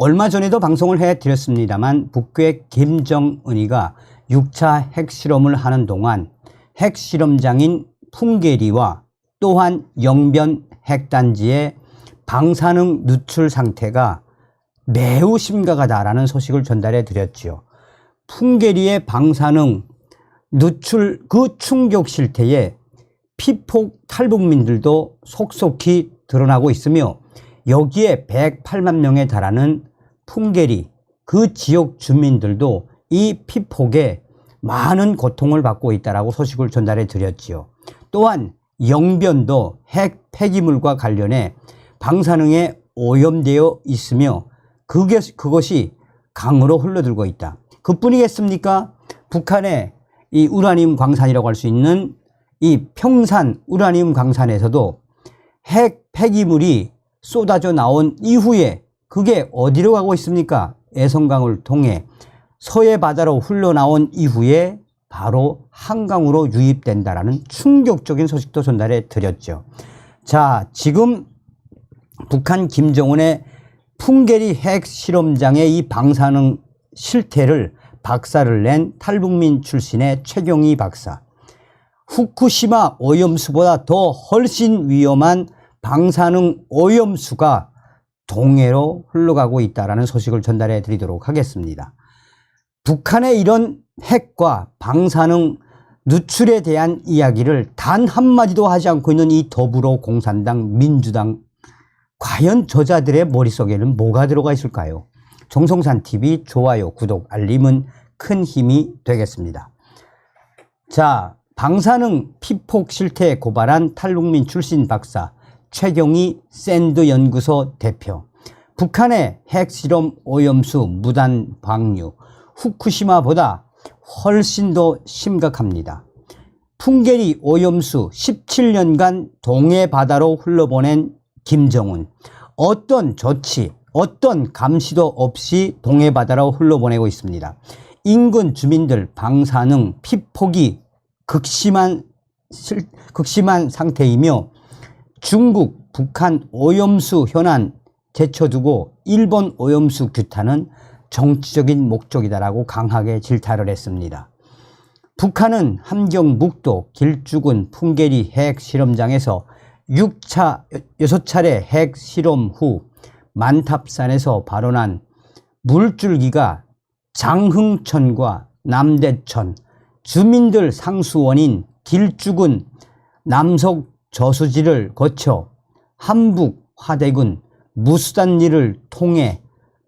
얼마 전에도 방송을 해드렸습니다만 북괴 김정은이가 6차 핵실험을 하는 동안 핵실험장인 풍계리와 또한 영변 핵단지의 방사능 누출 상태가 매우 심각하다라는 소식을 전달해 드렸지요. 풍계리의 방사능 누출 그 충격 실태에 피폭 탈북민들도 속속히 드러나고 있으며 여기에 108만 명에 달하는 풍계리 그 지역 주민들도 이 피폭에 많은 고통을 받고 있다라고 소식을 전달해 드렸지요. 또한 영변도 핵 폐기물과 관련해 방사능에 오염되어 있으며 그것이 강으로 흘러들고 있다. 그뿐이겠습니까? 북한의 이 우라늄 광산이라고 할 수 있는 이 평산 우라늄 광산에서도 핵 폐기물이 쏟아져 나온 이후에 그게 어디로 가고 있습니까? 애성강을 통해 서해 바다로 흘러나온 이후에 바로 한강으로 유입된다라는 충격적인 소식도 전달해 드렸죠. 자, 지금 북한 김정은의 풍계리 핵실험장의 이 방사능 실태를 박사를 낸 탈북민 출신의 최경희 박사. 후쿠시마 오염수보다 더 훨씬 위험한 방사능 오염수가 동해로 흘러가고 있다는 소식을 전달해 드리도록 하겠습니다. 북한의 이런 핵과 방사능 누출에 대한 이야기를 단 한마디도 하지 않고 있는 이 더불어공산당, 민주당, 과연 저자들의 머릿속에는 뭐가 들어가 있을까요? 정성산TV 좋아요, 구독, 알림은 큰 힘이 되겠습니다. 자, 방사능 피폭 실태에 고발한 탈북민 출신 박사 최경희 샌드연구소 대표. 북한의 핵실험 오염수 무단 방류 후쿠시마보다 훨씬 더 심각합니다. 풍계리 오염수 17년간 동해 바다로 흘러보낸 김정은 어떤 조치, 어떤 감시도 없이 동해 바다로 흘러보내고 있습니다. 인근 주민들 방사능 피폭이 극심한 상태이며 중국, 북한 오염수 현안 제쳐두고 일본 오염수 규탄은 정치적인 목적이다라고 강하게 질타를 했습니다. 북한은 함경북도 길쭉은 풍계리 핵실험장에서 6차례 핵실험 후 만탑산에서 발원한 물줄기가 장흥천과 남대천, 주민들 상수원인 길쭉은 남석 저수지를 거쳐 함북 화대군 무수단리를 통해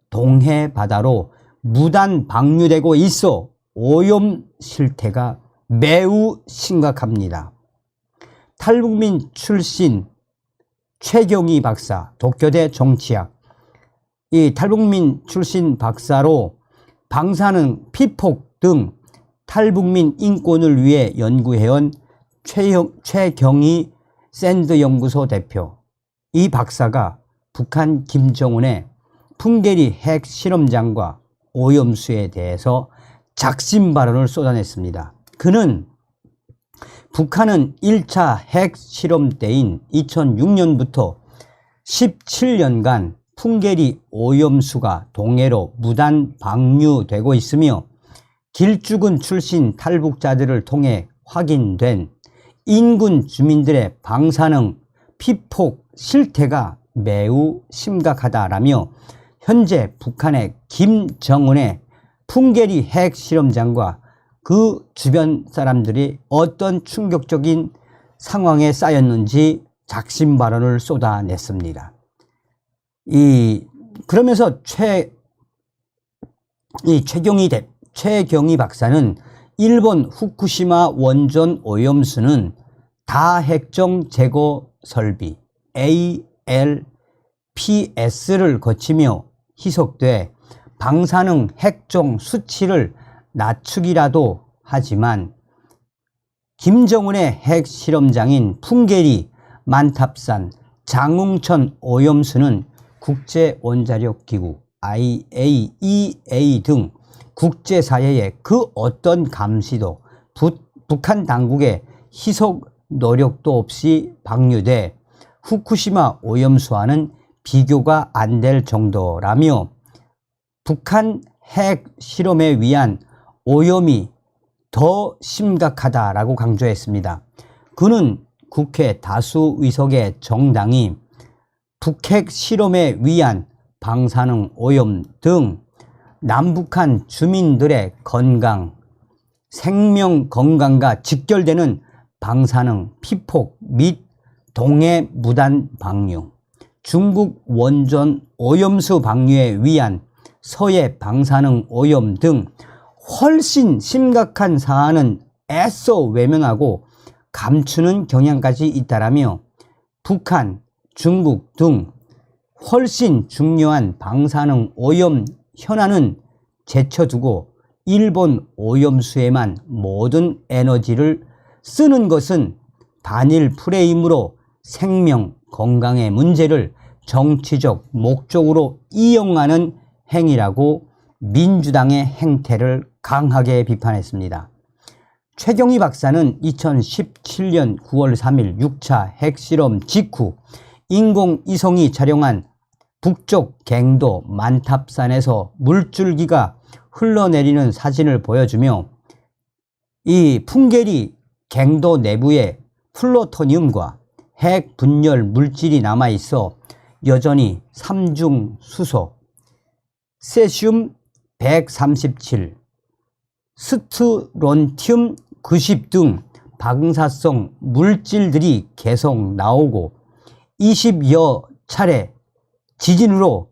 동해 바다로 무단 방류되고 있어 오염 실태가 매우 심각합니다. 탈북민 출신 최경희 박사, 도쿄대 정치학, 이 탈북민 출신 박사로 방사능 피폭 등 탈북민 인권을 위해 연구해온 최경희 샌드연구소 대표. 이 박사가 북한 김정은의 풍계리 핵실험장과 오염수에 대해서 작심 발언을 쏟아냈습니다. 그는 북한은 1차 핵실험 때인 2006년부터 17년간 풍계리 오염수가 동해로 무단 방류되고 있으며 길쭉은 출신 탈북자들을 통해 확인된 인근 주민들의 방사능 피폭 실태가 매우 심각하다라며 현재 북한의 김정은의 풍계리 핵실험장과 그 주변 사람들이 어떤 충격적인 상황에 쌓였는지 작심 발언을 쏟아냈습니다. 그러면서 최경희 박사는 일본 후쿠시마 원전 오염수는 다핵종 제거 설비 ALPS를 거치며 희석돼 방사능 핵종 수치를 낮추기라도 하지만 김정은의 핵실험장인 풍계리, 만탑산, 장흥천 오염수는 국제원자력기구 IAEA 등 국제사회의 그 어떤 감시도 북한 당국의 희석 노력도 없이 방류돼 후쿠시마 오염수와는 비교가 안 될 정도라며 북한 핵 실험에 위한 오염이 더 심각하다라고 강조했습니다. 그는 국회 다수 의석의 정당이 북핵 실험에 위한 방사능 오염 등 남북한 주민들의 건강, 생명 건강과 직결되는 방사능 피폭 및 동해 무단 방류, 중국 원전 오염수 방류에 위한 서해 방사능 오염 등 훨씬 심각한 사안은 애써 외면하고 감추는 경향까지 있다라며 북한, 중국 등 훨씬 중요한 방사능 오염 현안은 제쳐두고 일본 오염수에만 모든 에너지를 쓰는 것은 반일 프레임으로 생명 건강의 문제를 정치적 목적으로 이용하는 행위라고 민주당의 행태를 강하게 비판했습니다. 최경희 박사는 2017년 9월 3일 6차 핵실험 직후 인공위성이 촬영한 북쪽 갱도 만탑산에서 물줄기가 흘러내리는 사진을 보여주며 이 풍계리 갱도 내부에 플루토늄과 핵 분열 물질이 남아있어 여전히 삼중수소, 세슘 137, 스트론튬 90 등 방사성 물질들이 계속 나오고 20여 차례 지진으로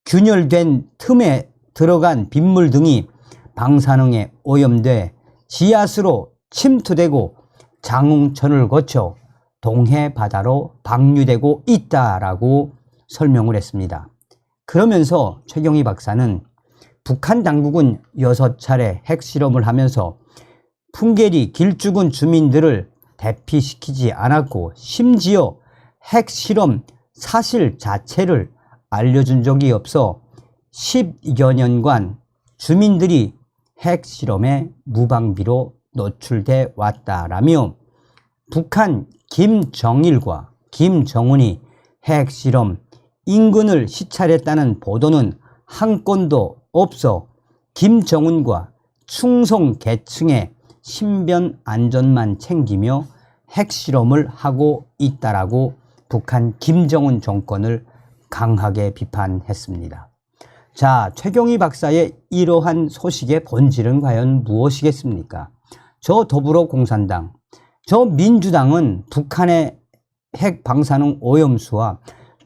균열된 틈에 들어간 빗물 등이 방사능에 오염돼 지하수로 침투되고 장흥천을 거쳐 동해 바다로 방류되고 있다라고 설명을 했습니다. 그러면서 최경희 박사는 북한 당국은 6차례 핵실험을 하면서 풍계리 길쭉은 주민들을 대피시키지 않았고 심지어 핵실험 사실 자체를 알려준 적이 없어 10여 년간 주민들이 핵실험에 무방비로 노출돼 왔다라며 북한 김정일과 김정은이 핵실험 인근을 시찰했다는 보도는 한 건도 없어 김정은과 충성 계층의 신변 안전만 챙기며 핵실험을 하고 있다라고 북한 김정은 정권을 강하게 비판했습니다. 자, 최경희 박사의 이러한 소식의 본질은 과연 무엇이겠습니까? 저 더불어공산당, 저 민주당은 북한의 핵 방사능 오염수와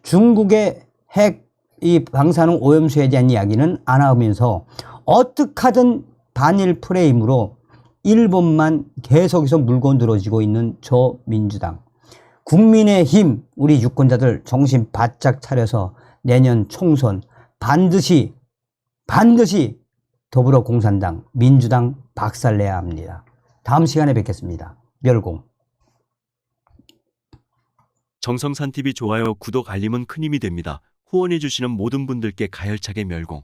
중국의 핵 이 방사능 오염수에 대한 이야기는 안 하면서 어떻게 하든 반일 프레임으로 일본만 계속해서 물고 늘어지고 있는 저 민주당. 국민의힘 우리 유권자들 정신 바짝 차려서 내년 총선 반드시 더불어공산당, 민주당 박살내야 합니다. 다음 시간에 뵙겠습니다. 멸공. 정성산TV 좋아요, 구독, 알림은 큰 힘이 됩니다. 후원해주시는 모든 분들께 가열차게 멸공.